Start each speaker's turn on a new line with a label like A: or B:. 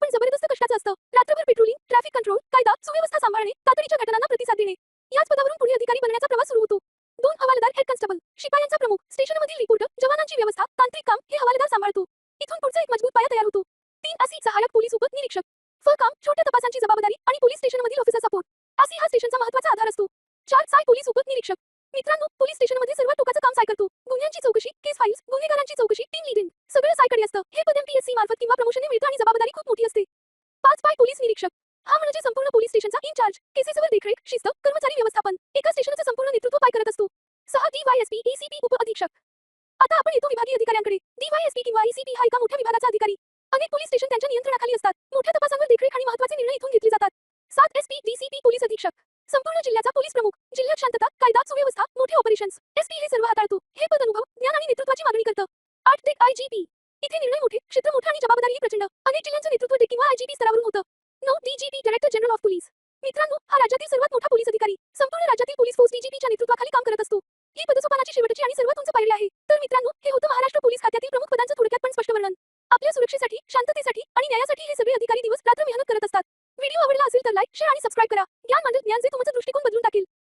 A: पण जबरदस्त कष्टाचं असतं. रात्रभर पेट्रोलिंग, ट्रॅफिक कंट्रोल, कायदा सुव्यवस्था सांभाळणे, तातडीच्या घटनांना प्रतिसाद देणे. याच पदावरून पुढे अधिकारी बनण्याचा प्रवास सुरू होतो. 2 हवालदार हेड कॉन्स्टेबल, शिपायांचा प्रमुख, स्टेशनमधील रिपोर्टर, जवानांची व्यवस्था, तांत्रिक काम हे हवालदार सांभाळतो. इथून पुढचा एक मजबूत पाया तयार होतो. 3 आसी सहाय्यक पोलीस उप निरीक्षक. काम, छोट्या तपासांची जबाबदारी आणि पोलीस स्टेशनमधील ऑफिसर सपोर्ट. आसी हा स्टेशनचा महत्त्वाचा आधार असतो. 4 साय पोलीस उप निरीक्षक. मित्रांनो, पोलीस स्टेशनमध्ये सर्वात टोकाचं काम साय करतो. गुन्ह्यांची चौकशी, केस फाईल्स, गुन्हेगारांची चौकशी, टीम लीडिंग सगळं सायकडे असतं. हे पद एमपीएससी मार्फत किंवा प्रमोशनने मिळतं आणि जबाबदारी खूप मोठी असते. 5 पाय पोलीस निरीक्षक. हा म्हणजे संपूर्ण पोलीस स्टेशनचा इन्चार्ज. केसेसवर देखरेख, शिस्त, कर्मचारी व्यवस्थापन, एका स्टेशनचं संपूर्ण नेतृत्व पाय करत असतो. 6 डीवायएसपी एसीपी उप अधीक्षक. आता आपण येतो विभागीय अधिकाऱ्यांकडे. डीवायएसपी किंवा एसीपी हा एका मोठ्या विभागाचा अधिकारी. अनेक पोलीस स्टेशन त्यांच्या नियंत्रणाखाली असतात. मोठ्या तपासांवर देखरेख आणि महत्त्वाचे निर्णय इथून घेतले जातात. 7 एसपी डीसीपी पोलीस अधीक्षक. संपूर्ण जिल्ह्याचा पोलीस प्रमुख. जिल्ह्यात शांतता, कायदा सुव्यवस्था, मोठे ऑपरेशन्स. एसपी हे सर्व हाताळतो. हे पद अनुभव, ज्ञान आणि नेतृत्वाची मागणी करतं. 8 टेक आयजीपी. इथे निर्णय मोठे, क्षेत्र मोठं आणि जबाबदारीही प्रचंड. अनेक जिल्ह्यांचं नेतृत्व टेक किंवा आयजीपी स्तरावरून होतं. 9 DGP director general of police. मित्रांनो, हा राज्यातील सर्वात मोठा पोलीस अधिकारी. संपूर्ण राज्यातील पोलीस फोर्स डीजीपीच्या नेतृत्वाखाली काम करत असतो. ही पदसोपानाची शेवटची आणि सर्वात उंच पायरी आहे. तर मित्रांनो, हे होतं महाराष्ट्र पोलीस खात्यातील प्रमुख पदांचं थोडक्यात पण स्पष्ट वर्णन. आपल्या सुरक्षेसाठी, शांततेसाठी आणि न्यायासाठी हे सगळे अधिकारी दिवस रात्र मेहनत करत असतात. व्हिडिओ आवडला असेल तर लाईक, शेअर आणि सबस्क्राईब करा. ज्ञान मांडत ज्ञान जे तुमचा दृष्टिकोन बदलून टाकेल.